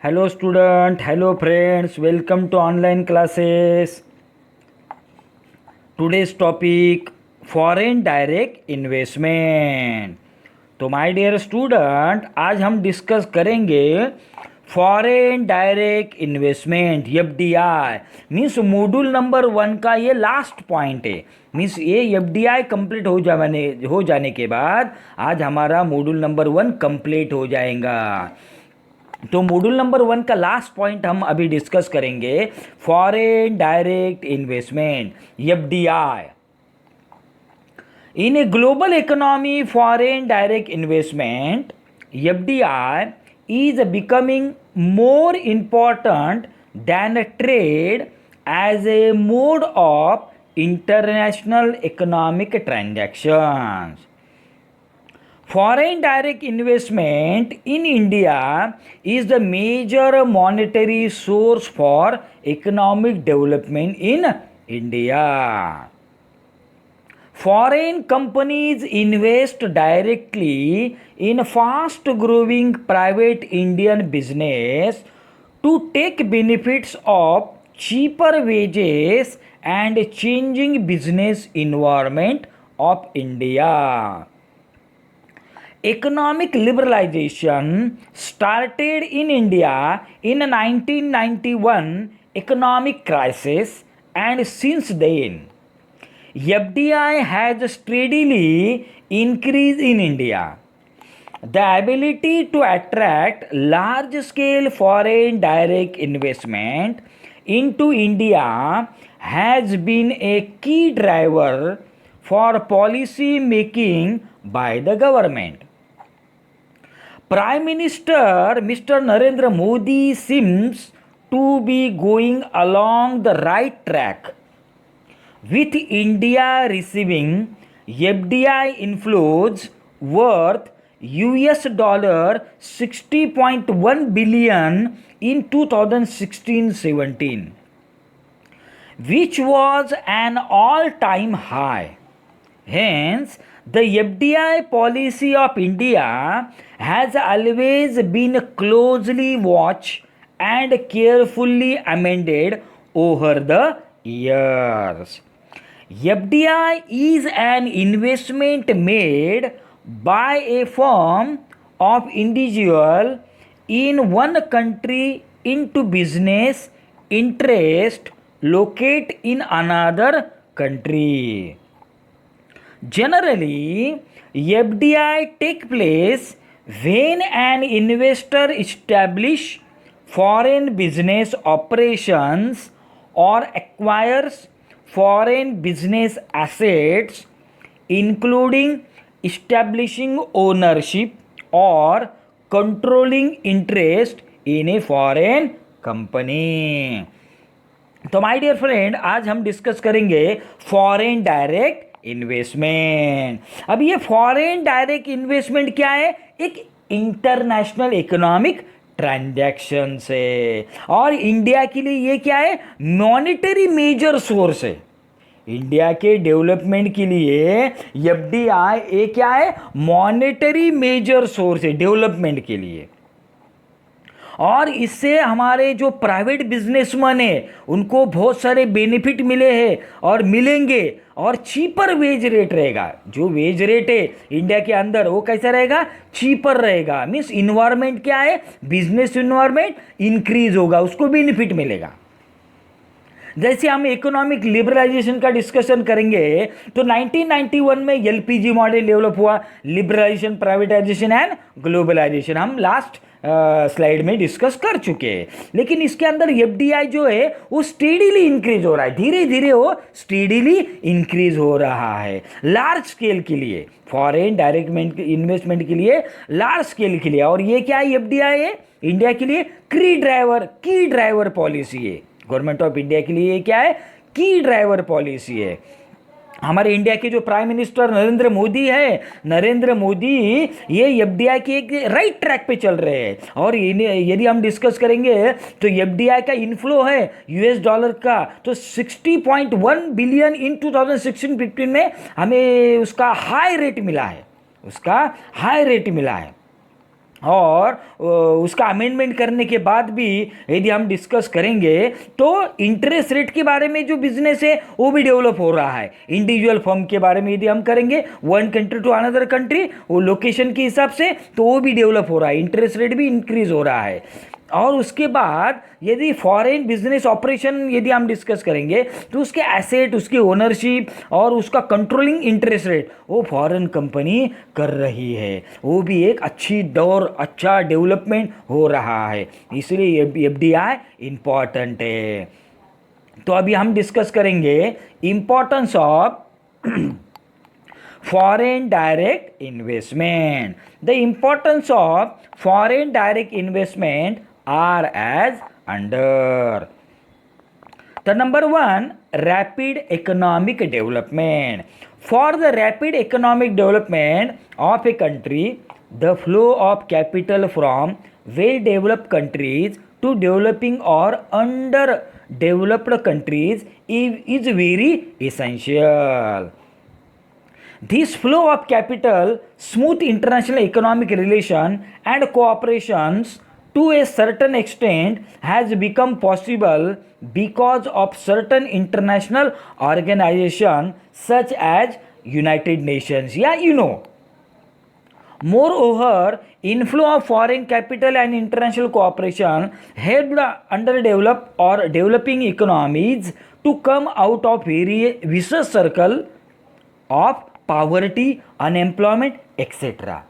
Hello student, hello friends, welcome to online classes. Today's topic foreign direct investment. तो my dear student, आज हम discuss करेंगे foreign direct investment FDI. Means module number 1 का ये last point है। Means ये FDI complete हो जाने के बाद आज हमारा मॉड्यूल नंबर 1 कंप्लीट हो जाएगा। तो मॉड्यूल नंबर 1 का लास्ट पॉइंट हम अभी डिस्कस करेंगे, foreign direct investment FDI. In a global economy, foreign direct investment FDI is becoming more important than trade as a mode of international economic transactions. Foreign direct investment in India is the major monetary source for economic development in India. Foreign companies invest directly in fast growing private Indian business to take benefits of cheaper wages and changing business environment of India. Economic liberalization started in India in 1991 economic crisis, and since then FDI has steadily increased in India. The ability to attract large-scale foreign direct investment into India has been a key driver for policy making by the government. Prime Minister Mr. Narendra Modi seems to be going along the right track, with India receiving FDI inflows worth $60.1 billion in 2016-17, which was an all-time high. Hence, the FDI policy of India has always been closely watched and carefully amended over the years. FDI is an investment made by a firm of individual in one country into business interest located in another country. Generally, FDI take place when an investor establish foreign business operations or acquires foreign business assets, including establishing ownership or controlling interest in a foreign company. तो my dear friend, आज हम discuss करेंगे foreign direct investment. अब ये foreign direct investment क्या है? एक international economic transaction से, और इंडिया के लिए ये क्या है? मॉनेटरी मेजर सोर्स है। इंडिया के डेवलपमेंट के लिए एफडीआई एक क्या है? मॉनेटरी मेजर सोर्स है डेवलपमेंट के लिए। और इससे हमारे जो प्राइवेट बिजनेसमैन है उनको बहुत सारे बेनिफिट मिले हैं और मिलेंगे, और चीपर वेज रेट रहेगा। जो वेज रेट है इंडिया के अंदर वो कैसा रहेगा? चीपर रहेगा। मीन्स इन्वायरमेंट क्या है? बिजनेस इन्वायरमेंट इंक्रीज होगा, उसको बेनिफिट मिलेगा। जैसे हम इकोनॉमिक लिबरलाइजेशन का डिस्कशन करेंगे तो 1991 में एलपीजी मॉडल डेवलप हुआ, लिबरलाइजेशन, प्राइवेटाइजेशन एंड ग्लोबलाइजेशन। हम लास्ट स्लाइड में डिस्कस कर चुके हैं। लेकिन इसके अंदर एफडीआई जो है वो स्टेडीली इंक्रीज हो रहा है, धीरे धीरे वो स्टेडीली इंक्रीज हो रहा है लार्ज स्केल के लिए, फॉरेन डायरेक्ट इन्वेस्टमेंट के लिए, लार्ज स्केल के लिए। और ये क्या है? एफडीआई है इंडिया के लिए की ड्राइवर पॉलिसी है। गवर्नमेंट ऑफ इंडिया के लिए क्या है? की ड्राइवर पॉलिसी है। हमारे इंडिया के जो प्राइम मिनिस्टर नरेंद्र मोदी है, नरेंद्र मोदी ये एफडीआई के एक राइट ट्रैक पे चल रहे हैं। और यदि हम डिस्कस करेंगे तो एफडीआई का इनफ्लो है यूएस डॉलर का तो 60.1 बिलियन इन 2016-15 में हमें उसका हाई रेट मिला है, और उसका अमेंडमेंट करने के बाद भी यदि हम डिस्कस करेंगे तो इंटरेस्ट रेट के बारे में जो बिजनेस है वो भी डेवलप हो रहा है। इंडिविजुअल फर्म के बारे में यदि हम करेंगे one country to another country, वो लोकेशन के हिसाब से, तो वो भी डेवलप हो रहा है, इंटरेस्ट रेट भी इंक्रीज हो रहा है। और उसके बाद यदि फॉरेन बिजनेस ऑपरेशन यदि हम डिस्कस करेंगे तो उसके एसेट, उसकी ओनरशिप और उसका कंट्रोलिंग इंटरेस्ट रेट वो फॉरेन कंपनी कर रही है, वो भी एक अच्छी दौर, अच्छा डेवलपमेंट हो रहा है, इसलिए एफडीआई इंपॉर्टेंट है। तो अभी हम डिस्कस करेंगे importance of foreign direct investment. The importance of foreign direct investment are as under. The number one, rapid economic development. For the rapid economic development of a country, the flow of capital from well-developed countries to developing or underdeveloped countries is very essential. This flow of capital, smooth international economic relation and cooperations to a certain extent has become possible because of certain international organizations such as United Nations. Yeah, you know. Moreover, inflow of foreign capital and international cooperation helped underdeveloped or developing economies to come out of very vicious circle of poverty, unemployment etcetera.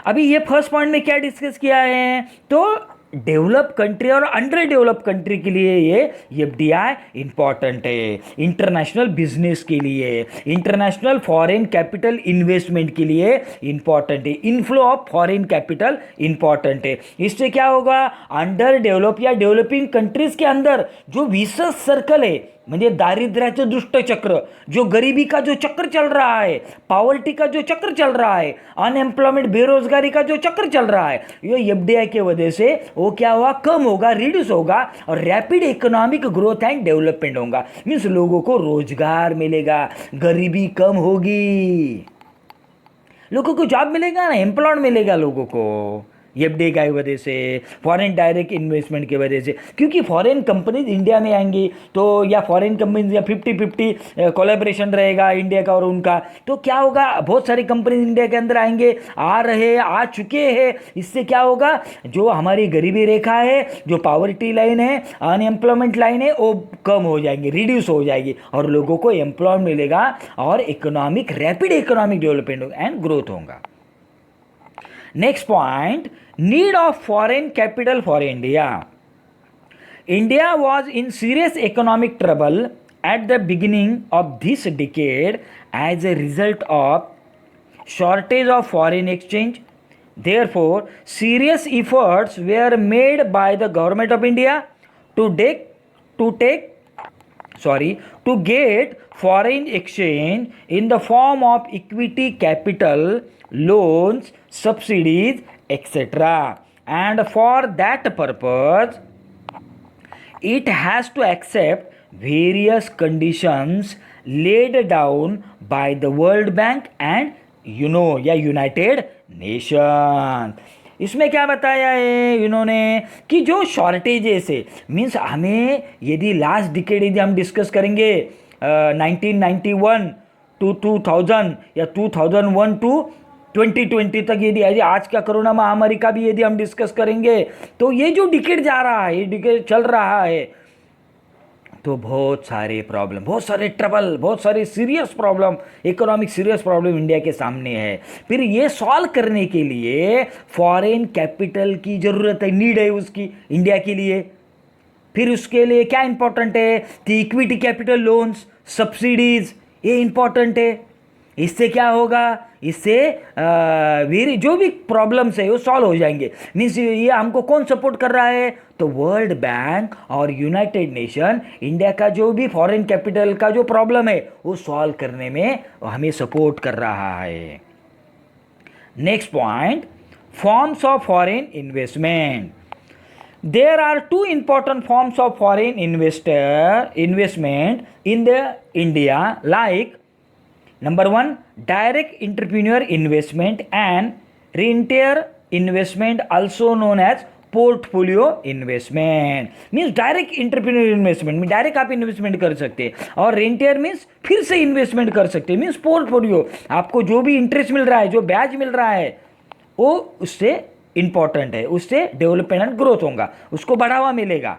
अभी ये first point में क्या discuss किया है, तो develop country और under develop country के लिए ये एफडीआई इंपॉर्टेंट है, इंटरनेशनल बिजनेस के लिए, इंटरनेशनल फॉरेन कैपिटल इन्वेस्टमेंट के लिए इंपॉर्टेंट है, inflow of foreign capital important है। इससे क्या होगा, अंडर डेवलप या डेवलपिंग कंट्रीज के अंदर जो विशेष सर्कल है, म्हणजे दारिद्र्याचं दुष्ट चक्र, जो गरीबी का जो चक्र चल रहा है, पॉवर्टी का जो चक्र चल रहा है, अनएम्प्लॉयमेंट बेरोजगारी का जो चक्र चल रहा है, ये एफडीआई के वजह से वो क्या हुआ, कम होगा, रिड्यूस होगा और rapid economic growth and development होगा। मीन्स लोगों को रोजगार मिलेगा, गरीबी कम होगी, लोगों को जॉब मिलेगा ना, एम्प्लॉयमेंट मिलेगा लोगों को एफडीआई की वजह से, फॉरेन डायरेक्ट इन्वेस्टमेंट की वजह से। क्योंकि फॉरेन कंपनीज इंडिया में आएंगी तो, या फॉरेन कंपनीज या 50-50 कोलैबोरेशन रहेगा इंडिया का और उनका, तो क्या होगा, बहुत सारी कंपनीज इंडिया के अंदर आएंगे, आ चुके हैं। इससे क्या होगा, जो हमारी गरीबी रेखा है, जो पॉवर्टी लाइन है, अनएम्प्लॉयमेंट लाइन है, वो कम हो जाएंगी, रिड्यूस हो जाएगी और लोगों को एम्प्लॉयमेंट मिलेगा और economic, rapid economic development and growth होगा। Next point, need of foreign capital for India. India was in serious economic trouble at the beginning of this decade as a result of shortage of foreign exchange. Therefore, serious efforts were made by the government of India to get foreign exchange in the form of equity capital, loans, subsidies, etc. And for that purpose, it has to accept various conditions laid down by the World Bank and या United nation. इसमें क्या बताया है इन्होंने कि जो shortages है, means हमें यदि लास्ट डिकेड यदि हम डिस्कस करेंगे 1991 टू 2000 या 2001 टू 2020 तक, यदि आज का कोरोना महामारी का भी यदि हम डिस्कस करेंगे, तो ये जो डिकेड जा रहा है, ये डिकेड चल रहा है, तो बहुत सारे प्रॉब्लम, बहुत सारे ट्रबल, बहुत सारे serious problem, economic serious problem India के सामने है। फिर ये सॉल्व करने के लिए फॉरेन कैपिटल की ज़रूरत है, नीड है उसकी इंडिया के लिए। फिर उसके लिए क्या इंपॉर्टेंट है कि इक्विटी कैपिटल, लोन्स, सब्सिडीज, ये इंपॉर्टेंट है। इससे क्या होगा, इससे वेरी जो भी प्रॉब्लम्स है वो सॉल्व हो जाएंगे। मीन्स ये हमको कौन सपोर्ट कर रहा है, तो वर्ल्ड बैंक और यूनाइटेड नेशन इंडिया का जो भी फॉरेन कैपिटल का जो प्रॉब्लम है वो सॉल्व करने में हमें सपोर्ट कर रहा है। Next point, forms of foreign investment. There are two important forms of foreign investment in the India, like number one, direct entrepreneur investment and rentier investment also known as portfolio investment, means direct entrepreneur investment में direct आप investment कर सकते हैं, और रेंटियर means फिर से investment कर सकते हैं, मीन्स पोर्टफोलियो आपको जो भी इंटरेस्ट मिल रहा है, जो ब्याज मिल रहा है, वो उससे इंपॉर्टेंट है, उससे डेवलपमेंट एंड ग्रोथ होगा, उसको बढ़ावा मिलेगा।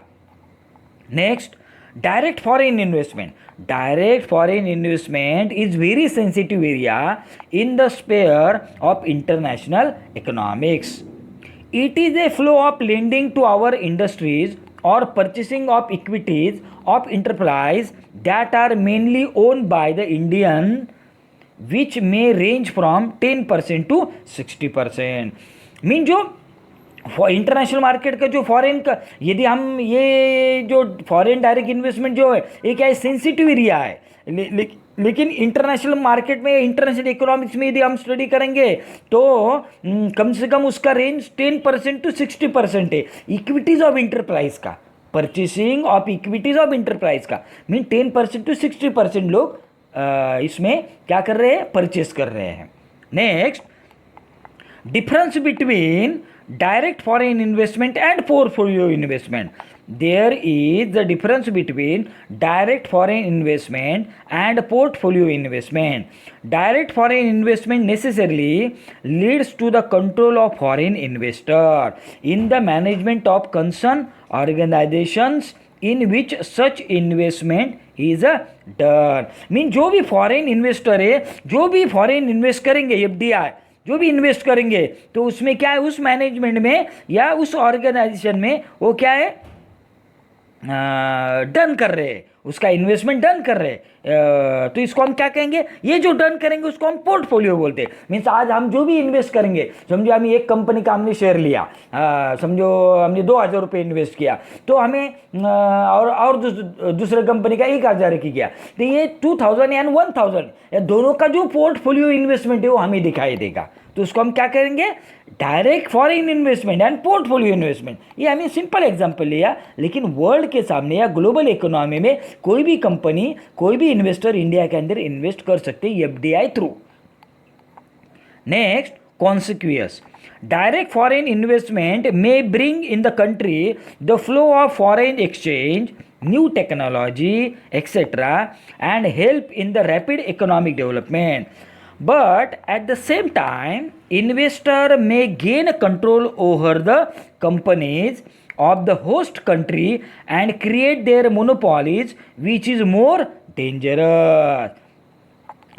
Next, direct foreign investment. Direct foreign investment is very sensitive area in the sphere of international economics. It is a flow of lending to our industries or purchasing of equities of enterprise that are mainly owned by the Indian, which may range from 10% to 60%. Mean जो international market का जो foreign का, यदि हम ये जो foreign direct investment जो है ये क्या है, सेंसिटिव एरिया है, लेकिन इंटरनेशनल मार्केट में, इंटरनेशनल इकोनॉमिक्स में यदि हम स्टडी करेंगे तो कम से कम उसका रेंज 10% to 60% है। इक्विटीज ऑफ इंटरप्राइज का, purchasing of equities of enterprise का मीन 10% to 60% लोग इसमें क्या कर रहे हैं, परचेस कर रहे हैं। Next, difference between direct foreign investment and portfolio investment. There is the difference between direct foreign investment and portfolio investment. Direct foreign investment necessarily leads to the control of foreign investor in the management of concerned organizations in which such investment is done. Mean जो भी foreign investor है, जो भी foreign invest करेंगे, FDI जो भी invest करेंगे, तो उसमें क्या है, उस मैनेजमेंट में या उस ऑर्गेनाइजेशन में वो क्या है, डन कर रहे हैं, उसका इन्वेस्टमेंट डन कर रहे हैं, तो इसको हम क्या कहेंगे, ये जो डन करेंगे उसको हम पोर्टफोलियो बोलते हैं। मीन्स आज हम जो भी इन्वेस्ट करेंगे, समझो हम एक कंपनी का हमने शेयर लिया, समझो हमने 2,000 रुपये इन्वेस्ट किया, तो हमें और दूसरे कंपनी का 1,000 की किया, तो ये 2,000 एंड 1,000 दोनों का जो पोर्टफोलियो इन्वेस्टमेंट है वो हमें दिखाई देगा, तो उसको हम क्या करेंगे, direct foreign investment and portfolio investment. ये हमें सिंपल एग्जांपल लिया, लेकिन वर्ल्ड के सामने या ग्लोबल इकोनॉमी में कोई भी कंपनी, कोई भी इन्वेस्टर इंडिया के अंदर इन्वेस्ट कर सकते हैं FDI through. Next, consequence, direct foreign investment may bring in the country the flow of foreign exchange, new technology, etc., and help in the rapid economic development. But at the same time, investor may gain control over the companies of the host country and create their monopolies, which is more dangerous.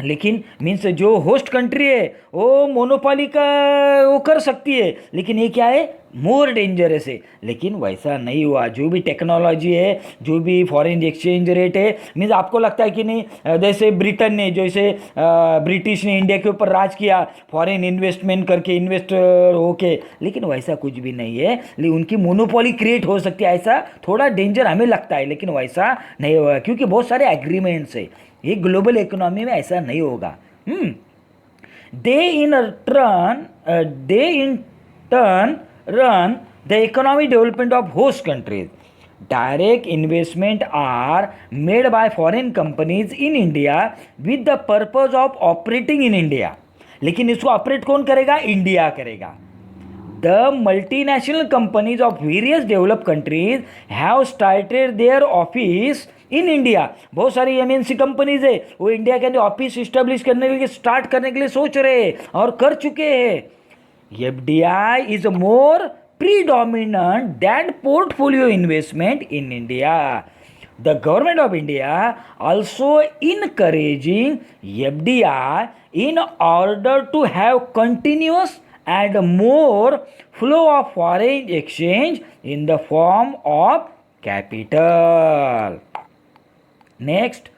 लेकिन means जो host country है वो monopoly का वो कर सकती है, लेकिन ये क्या है, मोर डेंजरस है। लेकिन वैसा नहीं हुआ, जो भी टेक्नोलॉजी है, जो भी फॉरेन एक्सचेंज रेट है, मीन्स आपको लगता है कि नहीं, जैसे ब्रिटेन ने, जैसे ब्रिटिश ने इंडिया के ऊपर राज किया फॉरेन इन्वेस्टमेंट करके, इन्वेस्टर होके, लेकिन वैसा कुछ भी नहीं है, लेकिन उनकी मोनोपोली क्रिएट हो सकती है, ऐसा थोड़ा डेंजर हमें लगता है, लेकिन वैसा नहीं होगा क्योंकि बहुत सारे एग्रीमेंट्स है। ये ग्लोबल इकोनॉमी में ऐसा नहीं होगा। They in turn run the economic development of host countries. Direct investment are made by foreign companies in India with the purpose of operating in India, लेकिन इसको ऑपरेट कौन करेगा, इंडिया करेगा। The multinational companies of various developed countries have started their office in India. बहुत सारी MNC companies है, वो India के अंदर ऑफिस इस्टेब्लिश करने के लिए, स्टार्ट करने के लिए सोच रहे हैं और कर चुके हैं। FDI is more predominant than portfolio investment in India. The government of India also encouraging FDI in order to have continuous and more flow of foreign exchange in the form of capital. Next,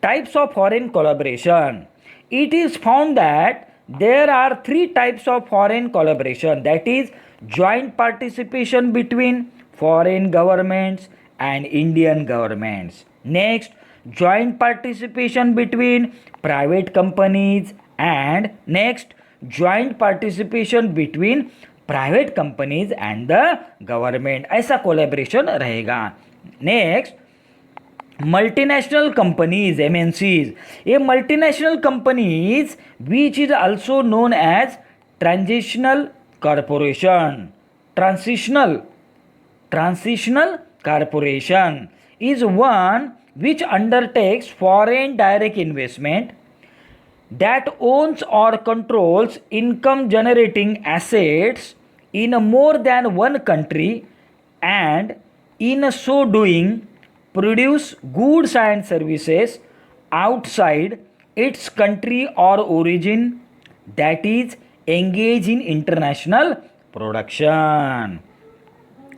types of foreign collaboration. It is found that there are three types of foreign collaboration, that is joint participation between foreign governments and Indian governments. Next, joint participation between private companies, and next, joint participation between private companies and the government. ऐसा collaboration रहेगा. Next, multinational companies, MNCs. ये multinational companies which is also known as transitional corporation. Transitional corporation is one which undertakes foreign direct investment, that owns or controls income generating assets in more than one country, and in so doing produce goods and services outside its country or origin, that is engage in international production.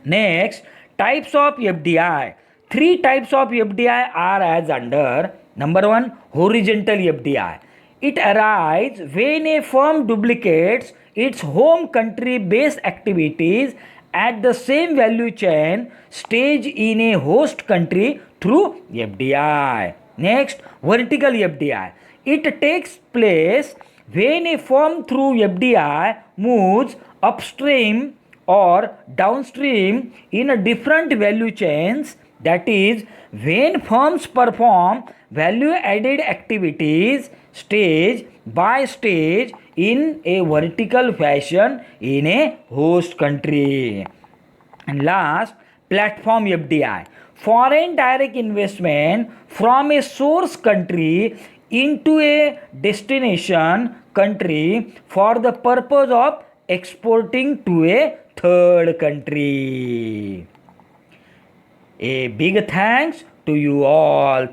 Next, types of FDI. Three types of FDI are as under. Number one, horizontal FDI. It arises when a firm duplicates its home country based activities at the same value chain stage in a host country through FDI. Next, vertical FDI. It takes place when a firm through FDI moves upstream or downstream in a different value chains, that is when firms perform value added activities stage by stage in a vertical fashion in a host country. And last, platform FDI. Foreign direct investment from a source country into a destination country for the purpose of exporting to a third country. A big thanks to you all.